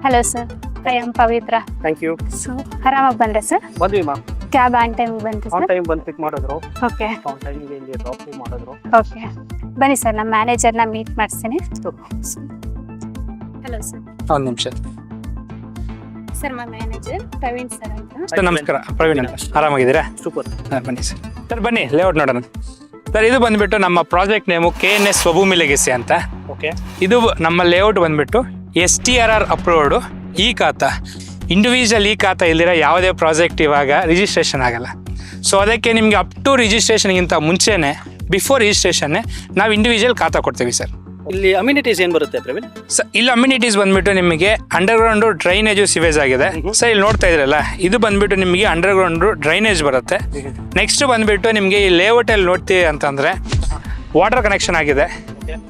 Hello sir, I am Pavithra. Thank you. So ಆರಾಮಾಗಿ ಬಂದ್ರೆ sir? ಬಂದ್ವಿ ಮಾ, ಕ್ಯಾಬ್ ಆನ್ ಟೈಮ್ ಬಂತು ಆನ್ ಸರ್? ಟೈಮ್ ಬಂದು ಪಿಕ್ ಮಾಡಿದ್ರು, ಓಕೆ ಆನ್ ಟೈಮಿಗೆ ಇಲ್ಲಿ ಡ್ರಾಪ್ ಮಾಡಿದ್ರು. ಓಕೆ, ಬನ್ನಿ ಸರ್, ನಮ್ಮ ಮ್ಯಾನೇಜರ್ನ ಮೀಟ್ ಮಾಡಿಸ್ತೀನಿ. Hello sir. ಒಂದು ನಿಮಿಷ ಸರ್, ನಮ್ಮ ಮ್ಯಾನೇಜರ್ ಪ್ರವೀಣ್ ಸರ್ ಅಂತ. ಸರ್. ನಮಸ್ಕಾರ, ಪ್ರವೀಣ್ ಅಂತ. ಆರಾಮಾಗಿದ್ದೀರಾ? ಸೂಪರ್. ಬನ್ನಿ ಸರ್. ಸರ್ ಬನ್ನಿ, ಲೇಔಟ್ ನೋಡೋಣ. ಸರ್, ಇದು ಬಂದ್ಬಿಟ್ಟು ನಮ್ಮ ಪ್ರಾಜೆಕ್ಟ್ ನೇಮು KNS ಸ್ವಭೂಮಿ ಲೆಗಸಿ ಅಂತ. ಓಕೆ. ಇದು ನಮ್ಮ ಲೇಔಟ್ ಬಂದ್ಬಿಟ್ಟು STRR ಅಪ್ರೂವ್ಡು. ಈ ಖಾತಾ ಇಂಡಿವಿಜುವಲ್ ಈ ಖಾತಾ ಇಲ್ದಿರ ಯಾವುದೇ ಪ್ರಾಜೆಕ್ಟ್ ಇವಾಗ ರಿಜಿಸ್ಟ್ರೇಷನ್ ಆಗಲ್ಲ. ಸೊ ಅದಕ್ಕೆ ನಿಮಗೆ ಅಪ್ ಟು ರಿಜಿಸ್ಟ್ರೇಷನ್ಗಿಂತ ಮುಂಚೆನೆ, ಬಿಫೋರ್ ರಿಜಿಸ್ಟ್ರೇಷನ್ನೇ ನಾವು ಇಂಡಿವಿಜುವಲ್ ಖಾತಾ ಕೊಡ್ತೀವಿ ಸರ್. ಇಲ್ಲಿ ಅಮ್ಯುನಿಟೀಸ್ ಏನು ಬರುತ್ತೆ ಪ್ರವೀಣ್? ಸರ್, ಇಲ್ಲಿ ಅಮ್ಯುನಿಟೀಸ್ ಬಂದ್ಬಿಟ್ಟು ನಿಮಗೆ ಅಂಡರ್ಗ್ರೌಂಡು ಡ್ರೈನೇಜು ಸಿವೇಜ್ ಆಗಿದೆ. ಸರ್, ಇಲ್ಲಿ ನೋಡ್ತಾ ಇದ್ರಲ್ಲ, ಇದು ಬಂದ್ಬಿಟ್ಟು ನಿಮಗೆ ಅಂಡರ್ಗ್ರೌಂಡು ಡ್ರೈನೇಜ್ ಬರುತ್ತೆ. ನೆಕ್ಸ್ಟ್ ಬಂದ್ಬಿಟ್ಟು ನಿಮಗೆ ಈ ಲೇಔಟಲ್ಲಿ ನೋಡ್ತೀವಿ ಅಂತಂದರೆ ವಾಟರ್ ಕನೆಕ್ಷನ್ ಆಗಿದೆ.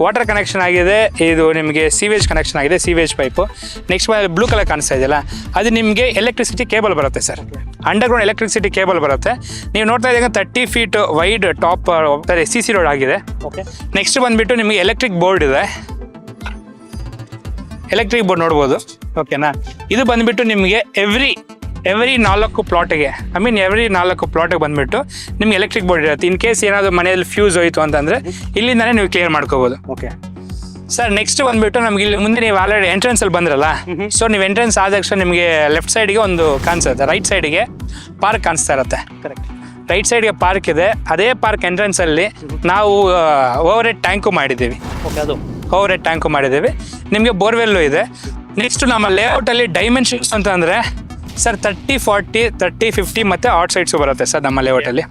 ವಾಟರ್ ಕನೆಕ್ಷನ್ ಆಗಿದೆ, ಇದು ನಿಮಗೆ ಸೀವೇಜ್ ಕನೆಕ್ಷನ್ ಆಗಿದೆ, sewage pipe. Next blue colour ಕಾಣಿಸ್ತಾ ಇದೆಯಲ್ಲ, ಅದು ನಿಮಗೆ ಎಲೆಕ್ಟ್ರಿಸಿಟಿ ಕೇಬಲ್ ಬರುತ್ತೆ ಸರ್. ಅಂಡರ್ಗ್ರೌಂಡ್ ಎಲೆಕ್ಟ್ರಿಸಿಟಿ ಕೇಬಲ್ ಬರುತ್ತೆ. ನೀವು ನೋಡ್ತಾ ಇದ್ದಾಗ 30 feet wide top CC road ಆಗಿದೆ. ಓಕೆ. ನೆಕ್ಸ್ಟ್ ಬಂದ್ಬಿಟ್ಟು ನಿಮಗೆ ಎಲೆಕ್ಟ್ರಿಕ್ ಬೋರ್ಡ್ ಇದೆ. ಎಲೆಕ್ಟ್ರಿಕ್ ಬೋರ್ಡ್ ನೋಡ್ಬೋದು. ಓಕೆನಾ? ಇದು ಬಂದ್ಬಿಟ್ಟು ನಿಮಗೆ ಎವ್ರಿ 4 ಪ್ಲಾಟಿಗೆ, ಎವ್ರಿ 4 ಪ್ಲಾಟಿಗೆ ಬಂದ್ಬಿಟ್ಟು ನಿಮ್ಗೆ ಎಲೆಕ್ಟ್ರಿಕ್ ಬೋರ್ಡ್ ಇರುತ್ತೆ. ಇನ್ ಕೇಸ್ ಏನಾದರೂ ಮನೆಯಲ್ಲಿ ಫ್ಯೂಸ್ ಹೋಯಿತು ಅಂತಂದರೆ ಇಲ್ಲಿಂದಾನೇ ನೀವು ಕ್ಲಿಯರ್ ಮಾಡ್ಕೋಬೋದು. ಓಕೆ ಸರ್, ನೆಕ್ಸ್ಟ್ ಬಂದ್ಬಿಟ್ಟು ನಮ್ಗೆ ಇಲ್ಲಿ ಮುಂದೆ ನೀವು ಆಲ್ರೆಡಿ ಎಂಟ್ರೆನ್ಸಲ್ಲಿ ಬಂದ್ರಲ್ಲ, ಸೊ ನೀವು ಎಂಟ್ರೆನ್ಸ್ ಆದ ತಕ್ಷಣ ನಿಮಗೆ ಲೆಫ್ಟ್ ಸೈಡ್ಗೆ ಒಂದು ಕಾಣಿಸುತ್ತೆ, ರೈಟ್ ಸೈಡ್ಗೆ ಪಾರ್ಕ್ ಕಾಣಿಸ್ತಾ ಇರುತ್ತೆ. ಕರೆಕ್ಟ್. ರೈಟ್ ಸೈಡ್ಗೆ ಪಾರ್ಕ್ ಇದೆ. ಅದೇ ಪಾರ್ಕ್ ಎಂಟ್ರೆನ್ಸಲ್ಲಿ ನಾವು ಓವರ್ ಹೆಡ್ ಟ್ಯಾಂಕು ಮಾಡಿದ್ದೀವಿ. ಓಕೆ. ಅದು ಓವರ್ ಹೆಡ್ ಟ್ಯಾಂಕು ಮಾಡಿದ್ದೀವಿ. ನಿಮಗೆ ಬೋರ್ವೆಲ್ಲು ಇದೆ. ನೆಕ್ಸ್ಟ್ ನಮ್ಮ ಲೇಔಟಲ್ಲಿ ಡೈಮೆನ್ಷನ್ಸ್ ಅಂತಂದರೆ ಸರ್ 30, 40, 30, 50 ಮತ್ತು ಔಟ್ ಸೈಡ್ಸು ಬರುತ್ತೆ ಸರ್ ನಮ್ಮ ಲೇಔಟಲ್ಲಿ.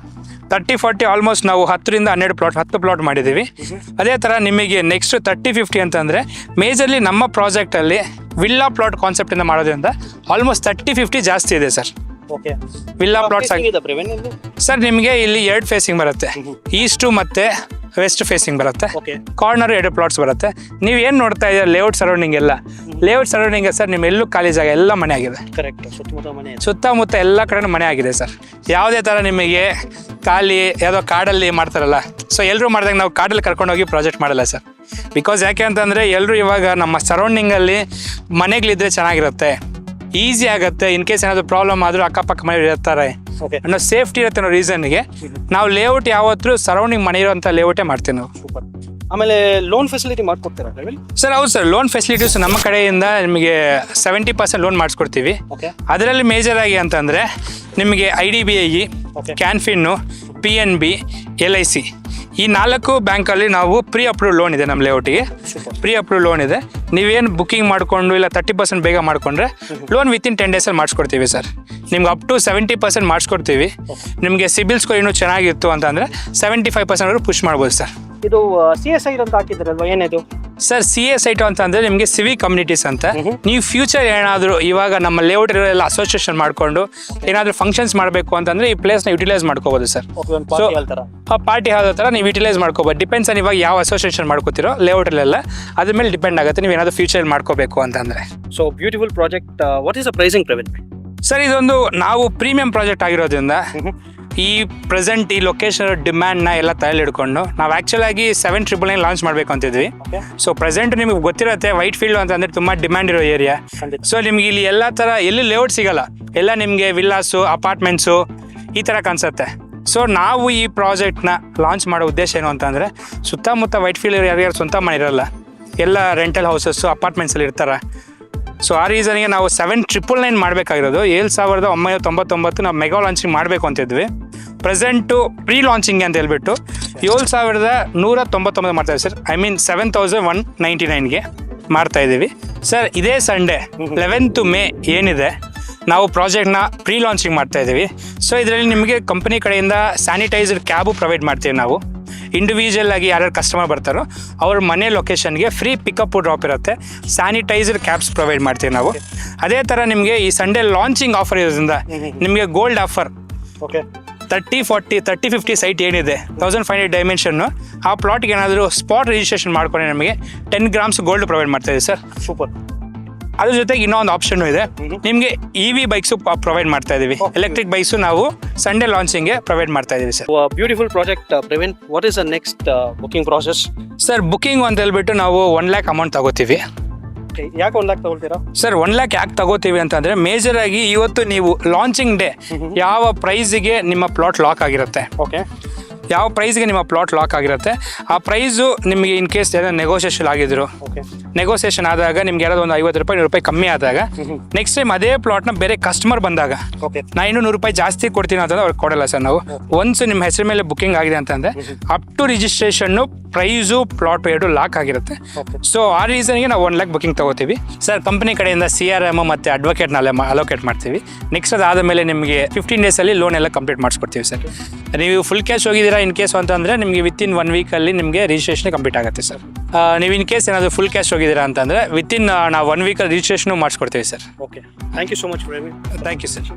30, 40 ಆಲ್ಮೋಸ್ಟ್ ನಾವು 10ರಿಂದ 10 ಪ್ಲಾಟ್ ಮಾಡಿದ್ದೀವಿ. ಅದೇ ಥರ ನಿಮಗೆ ನೆಕ್ಸ್ಟ್ 30, 50 ಅಂತಂದರೆ ಮೇಜರ್ಲಿ ನಮ್ಮ ಪ್ರಾಜೆಕ್ಟಲ್ಲಿ ವಿಲ್ಲಾ ಪ್ಲಾಟ್ ಕಾನ್ಸೆಪ್ಟಿಂದ ಮಾಡೋದ್ರಿಂದ ಆಲ್ಮೋಸ್ಟ್ 30, 50 ಜಾಸ್ತಿ ಇದೆ ಸರ್. ಓಕೆ. ವಿಲ್ಲಾ ಪ್ಲಾಟ್ಸ್ ಆಗಿ ಪ್ರವೀಣ್ ಇಲ್ಲಿ ಸರ್ ನಿಮಗೆ ಇಲ್ಲಿ 2 ಫೇಸಿಂಗ್ ಬರುತ್ತೆ, ಈಸ್ಟು ಮತ್ತು ವೆಸ್ಟ್ ಫೇಸಿಂಗ್ ಬರುತ್ತೆ. ಓಕೆ. ಕಾರ್ನರ್ 2 ಪ್ಲಾಟ್ಸ್ ಬರುತ್ತೆ. ನೀವು ಏನು ನೋಡ್ತಾ ಇದ್ದೀರಾ ಲೇಔಟ್ ಸರೌಂಡಿಂಗ್ ಎಲ್ಲ, ಲೇಔಟ್ ಸರೌಂಡಿಂಗ್ ಸರ್ ನಿಮ್ಮ ಎಲ್ಲೂ ಖಾಲಿ ಜಾಗ ಎಲ್ಲ ಮನೆ ಆಗಿದೆ. ಕರೆಕ್ಟ್. ಸುತ್ತಮುತ್ತ ಮನೆ ಇದೆ. ಸುತ್ತಮುತ್ತ ಎಲ್ಲ ಕಡೆ ಮನೆ ಆಗಿದೆ ಸರ್. ಯಾವುದೇ ಥರ ನಿಮಗೆ ಖಾಲಿ ಯಾವುದೋ ಕಾಡಲ್ಲಿ ಮಾಡ್ತಾರಲ್ಲ, ಸೊ ಎಲ್ಲರೂ ಮಾಡಿದಾಗ ನಾವು ಕಾಡಲ್ಲಿ ಕರ್ಕೊಂಡೋಗಿ ಪ್ರಾಜೆಕ್ಟ್ ಮಾಡಲ್ಲ ಸರ್. ಬಿಕಾಸ್ ಯಾಕೆ ಅಂತಂದರೆ ಎಲ್ಲರೂ ಇವಾಗ ನಮ್ಮ ಸರೌಂಡಿಂಗಲ್ಲಿ ಮನೆಗಳಿದ್ರೆ ಚೆನ್ನಾಗಿರುತ್ತೆ, ಈಸಿ ಆಗುತ್ತೆ. ಇನ್ ಕೇಸ್ ಏನಾದರೂ ಪ್ರಾಬ್ಲಮ್ ಆದರೂ ಅಕ್ಕಪಕ್ಕ ಮನೆ ಇರ್ತಾರೆ ಓಕೆ. ಅನ್ನೋ ಸೇಫ್ಟಿ ಇರುತ್ತೆ ಅನ್ನೋ ರೀಸನ್ಗೆ ನಾವು ಲೇಔಟ್ ಯಾವತ್ತೂ ಸರೌಂಡಿಂಗ್ ಮನೆ ಇರೋಂಥ ಲೇಔಟೇ ಮಾಡ್ತೀವಿ ನಾವು. ಸೂಪರ್. ಆಮೇಲೆ ಲೋನ್ ಫೆಸಿಲಿಟಿ ಮಾಡ್ಕೊಡ್ತೀರಾ ಪ್ರವೀಣ್? ಸರ್ ಹೌದು ಸರ್, ಲೋನ್ ಫೆಸಿಲಿಟೀಸ್ ನಮ್ಮ ಕಡೆಯಿಂದ ನಿಮಗೆ 70% ಲೋನ್ ಮಾಡಿಸ್ಕೊಡ್ತೀವಿ. ಓಕೆ. ಅದರಲ್ಲಿ ಮೇಜರ್ ಆಗಿ ಅಂತಂದರೆ ನಿಮಗೆ IDBI, ಓಕೆ. ಕ್ಯಾನ್ಫಿನ್ನು, PNB, LIC ಈ 4 ಬ್ಯಾಂಕಲ್ಲಿ ನಾವು ಪ್ರೀ ಅಪ್ರೂವ್ ಲೋನ್ ಇದೆ ನಮ್ಮ ಲೇಔಟಿಗೆ. ಪ್ರೀ ಅಪ್ರೂವ್ ಲೋನ್ ಇದೆ. ನೀವೇನು ಬುಕ್ಕಿಂಗ್ ಮಾಡಿಕೊಂಡು ಇಲ್ಲ 30% ಬೇಗ ಮಾಡಿಕೊಂಡ್ರೆ ಲೋನ್ ವಿತಿನ್ 10 ಡೇಸಲ್ಲಿ ಮಾಡಿಸ್ಕೊಡ್ತೀವಿ ಸರ್. ನಿಮ್ಗೆ ಅಪ್ ಟು 70% ಮಾಡಿಸ್ಕೊಡ್ತೀವಿ. ನಿಮಗೆ ಸಿಬಿಲ್ ಸ್ಕೋರ್ ಇನ್ನೂ ಚೆನ್ನಾಗಿತ್ತು ಅಂತಂದರೆ 75% ಪುಷ್ ಮಾಡ್ಬೋದು ಸರ್. ಇದು CSI ಅಂತ ಹಾಕಿದ್ರಲ್ವಾ, ಏನಿದು ಸರ್? CSI ಅಂತಂದರೆ ನಿಮಗೆ ಸಿವಿಕ್ ಕಮ್ಯುನಿಟೀಸ್ ಅಂತ. ನೀವು ಫ್ಯೂಚರ್ ಏನಾದರೂ ಇವಾಗ ನಮ್ಮ ಲೇಔಟ್ ಎಲ್ಲ ಅಸೋಸಿಯೇಷನ್ ಮಾಡಿಕೊಂಡು ಏನಾದರೂ ಫಂಕ್ಷನ್ಸ್ ಮಾಡಬೇಕು ಅಂತಂದರೆ ಈ ಪ್ಲೇಸ್ನ ಯುಟಿಲೈಸ್ ಮಾಡ್ಕೋಬೋದು ಸರ್. ಸೊ ಆ ಪಾರ್ಟಿ ಯಾವುದೋ ಥರ ನೀವು ಯುಟಿಲೈಸ್ ಮಾಡ್ಕೋಬೋದು. ಡಿಪೆಂಡ್ಸ್ ಆನ್ ಇವಾಗ ಯಾವ ಅಸೋಸಿಯೇಷನ್ ಮಾಡ್ಕೋತಿರೋ ಲೇಔಟಲ್ಲೆಲ್ಲ ಅದ್ರ ಮೇಲೆ ಡಿಪೆಂಡ್ ಆಗುತ್ತೆ ನೀವು ಏನಾದರೂ ಫ್ಯೂಚರ್ ಮಾಡ್ಕೋಬೇಕು ಅಂತಂದರೆ. So beautiful project. What is the pricing Praveen? Sir, ಇದೊಂದು ನಾವು ಪ್ರೀಮಿಯಂ ಪ್ರಾಜೆಕ್ಟ್ ಆಗಿರೋದ್ರಿಂದ ಈ ಪ್ರೆಸೆಂಟ್ ಈ ಲೊಕೇಶನ್ ಡಿಮ್ಯಾಂಡ್ನ ಎಲ್ಲ ತಲೆಯಲ್ಲಿ ಹಿಡ್ಕೊಂಡು ನಾವು ಆ್ಯಕ್ಚುಲಾಗಿ 799 ಲಾಂಚ್ ಮಾಡಬೇಕು ಅಂತಿದ್ವಿ. ಸೊ ಪ್ರೆಸೆಂಟ್ ನಿಮಗೆ ಗೊತ್ತಿರುತ್ತೆ, ವೈಟ್ ಫೀಲ್ಡ್ ಅಂತಂದರೆ ತುಂಬ ಡಿಮ್ಯಾಂಡ್ ಇರೋ ಏರಿಯಾ. ಸೊ ನಿಮ್ಗೆ ಇಲ್ಲಿ ಎಲ್ಲ ಥರ ಎಲ್ಲಿ ಲೇಔಟ್ ಸಿಗಲ್ಲ, ಎಲ್ಲ ನಿಮಗೆ ವಿಲ್ಲಾಸು, ಅಪಾರ್ಟ್ಮೆಂಟ್ಸು ಈ ಥರ ಕಾಣಿಸುತ್ತೆ. ಸೊ ನಾವು ಈ ಪ್ರಾಜೆಕ್ಟ್ನ ಲಾಂಚ್ ಮಾಡೋ ಉದ್ದೇಶ ಏನು ಅಂತಂದರೆ, ಸುತ್ತಮುತ್ತ ವೈಟ್ ಫೀಲ್ಡ್ ಯಾರ್ಯಾರು ಸ್ವಂತ ಮನೆ ಇರೋಲ್ಲ, ಎಲ್ಲ ರೆಂಟಲ್ ಹೌಸಸ್ಸು ಅಪಾರ್ಟ್ಮೆಂಟ್ಸಲ್ಲಿ ಇರ್ತಾರೆ. ಸೊ ಆ ರೀಸನ್ಗೆ ನಾವು 7999 ಮಾಡಬೇಕಾಗಿರೋದು. 7999 ನಾವು ಮೆಗಾ ಲಾಂಚಿಂಗ್ ಮಾಡಬೇಕು ಅಂತಿದ್ವಿ. ಪ್ರೆಸೆಂಟು ಪ್ರೀ ಲಾಂಚಿಂಗ್ ಅಂತ ಹೇಳ್ಬಿಟ್ಟು 7199 ಮಾಡ್ತಾಯಿದ್ದೀವಿ ಸರ್. 7199ಗೆ ಮಾಡ್ತಾಯಿದ್ದೀವಿ ಸರ್. ಇದೇ ಸಂಡೇ 11th May ಏನಿದೆ ನಾವು ಪ್ರಾಜೆಕ್ಟ್ನ ಪ್ರೀ ಲಾಂಚಿಂಗ್ ಮಾಡ್ತಾಯಿದ್ದೀವಿ. ಸೊ ಇದರಲ್ಲಿ ನಿಮಗೆ ಕಂಪನಿ ಕಡೆಯಿಂದ ಸ್ಯಾನಿಟೈಸರ್ ಕ್ಯಾಬು ಪ್ರೊವೈಡ್ ಮಾಡ್ತೀವಿ ನಾವು. ಇಂಡಿವಿಜುವಲ್ ಆಗಿ ಯಾರ್ಯಾರು ಕಸ್ಟಮರ್ ಬರ್ತಾರೋ ಅವ್ರ ಮನೆ ಲೊಕೇಶನ್ಗೆ ಫ್ರೀ ಪಿಕಪ್ ಡ್ರಾಪ್ ಇರುತ್ತೆ. ಸ್ಯಾನಿಟೈಸರ್ ಕ್ಯಾಬ್ಸ್ ಪ್ರೊವೈಡ್ ಮಾಡ್ತೀವಿ ನಾವು. ಅದೇ ಥರ ನಿಮಗೆ ಈ ಸಂಡೇ ಲಾಂಚಿಂಗ್ ಆಫರ್ ಇರೋದ್ರಿಂದ ನಿಮಗೆ ಗೋಲ್ಡ್ ಆಫರ್. ಓಕೆ. 30, 40, 30, 50 ಸೈಟ್ ಏನಿದೆ 1500 ಡೈಮೆನ್ಷನ್ನು, ಆ ಪ್ಲಾಟ್ಗೆ ಏನಾದರೂ ಸ್ಪಾಟ್ ರಿಜಿಸ್ಟ್ರೇಷನ್ ಮಾಡ್ಕೊಂಡ್ರೆ ನಮಗೆ 10 grams ಗೋಲ್ಡ್ ಪ್ರೊವೈಡ್ ಮಾಡ್ತಾಯಿದ್ದೀವಿ ಸರ್. ಸೂಪರ್. ಅದ್ರ ಜೊತೆಗೆ ಇನ್ನೊಂದು ಆಪ್ಷನ್ನು ಇದೆ, ನಿಮಗೆ EV ಬೈಕ್ಸು ಪ್ರೊವೈಡ್ ಮಾಡ್ತಾ ಇದ್ದೀವಿ. ಎಲೆಕ್ಟ್ರಿಕ್ ಬೈಕ್ಸು ನಾವು ಸಂಡೇ ಲಾಂಚಿಂಗ್ಗೆ ಪ್ರೊವೈಡ್ ಮಾಡ್ತಾ ಇದ್ದೀವಿ sir. Beautiful project Praveen. What is the next booking process? Sir, booking ಅಂತ ಹೇಳ್ಬಿಟ್ಟು ನಾವು 1 lakh ಅಮೌಂಟ್ ತಗೋತೀವಿ. ಓಕೆ, ಯಾಕೆ 1 lakh ತಗೊಳ್ತೀರಾ? ಸರ್ 1 lakh ಯಾಕೆ ತಗೋತೀವಿ ಅಂತಂದರೆ ಮೇಜರ್ ಆಗಿ ಇವತ್ತು ನೀವು ಲಾಂಚಿಂಗ್ ಡೇ ಯಾವ ಪ್ರೈಸಿಗೆ ನಿಮ್ಮ ಪ್ಲಾಟ್ ಲಾಕ್ ಆಗಿರುತ್ತೆ, ಓಕೆ, ಯಾವ ಪ್ರೈಸ್ಗೆ ನಿಮ್ಮ ಪ್ಲಾಟ್ ಲಾಕ್ ಆಗಿರುತ್ತೆ ಆ ಪ್ರೈಸು ನಿಮಗೆ ಇನ್ ಕೇಸ್ ಏನೋ ನೆಗೋಷಿಯೇಷನ್ ಆಗಿದ್ರು, ಓಕೆ, ನೆಗೋಸಿಯೇಷನ್ ಆದಾಗ ನಿಮ್ಗೆ ಯಾರಾದ್ರು ಒಂದು 50 ರೂಪಾಯಿ 100 ರೂಪಾಯಿ ಕಮ್ಮಿ ಆದಾಗ ನೆಕ್ಸ್ಟ್ ಟೈಮ್ ಅದೇ ಪ್ಲಾಟ್ನ ಬೇರೆ ಕಸ್ಟಮರ್ ಬಂದಾಗ ಓಕೆ, ನಾ ಇನ್ನೂ 100 ರೂಪಾಯಿ ಜಾಸ್ತಿ ಕೊಡ್ತೀನಿ ಅಂತಂದ್ರೆ ಅವ್ರಿಗೆ ಕೊಡಲ್ಲ ಸರ್ ನಾವು. ಒನ್ಸ್ ನಿಮ್ಮ ಹೆಸರು ಮೇಲೆ ಬುಕ್ಕಿಂಗ್ ಆಗಿದೆ ಅಂತಂದರೆ up to registration price plot ಎರಡು ಲಾಕ್ ಆಗಿರುತ್ತೆ. ಓಕೆ. ಸೊ ಆ ರೀಸನ್ಗೆ ನಾವು 1 lakh ಬುಕ್ಕಿಂಗ್ ತಗೋತೀವಿ ಸರ್. ಕಂಪನಿ ಕಡೆಯಿಂದ CRM ಮತ್ತು ಅಡ್ವೊಕೇಟ್ನಲ್ಲೇ ಅಲೋಕೇಟ್ ಮಾಡ್ತೀವಿ. ನೆಕ್ಸ್ಟ್ ಅದಾದ ಮೇಲೆ ನಿಮಗೆ 15 ಡೇಸಲ್ಲಿ ಲೋನ್ ಎಲ್ಲ ಕಂಪ್ಲೀಟ್ ಮಾಡಿಸ್ಕೊಡ್ತೀವಿ ಸರ್. ನೀವು ಫುಲ್ ಕ್ಯಾಶ್ ಹೋಗಿದ್ದೀರಾ ಇನ್ ಕೇಸ್ ಅಂತಂದರೆ ನಿಮಗೆ ವಿತಿನ್ 1 ವೀಕಲ್ಲಿ ನಿಮಗೆ ರಿಜಿಸ್ಟ್ರೇಷನ್ ಕಂಪ್ಲೀಟ್ ಆಗುತ್ತೆ ಸರ್. ನೀವು ಇನ್ ಕೇಸ್ ಏನಾದರೂ ಫುಲ್ ಕ್ಯಾಶ್ ಹೋಗಿದ್ದೀರಾ ಅಂತಂದರೆ ವಿತಿನ್ ನಾವು 1 ವೀಕಲ್ಲಿ ರಿಜಿಸ್ಟ್ರೇಷನು ಮಾಡಿಸ್ಕೊಡ್ತೀವಿ sir. Okay, thank you so much Praveen. Thank you sir.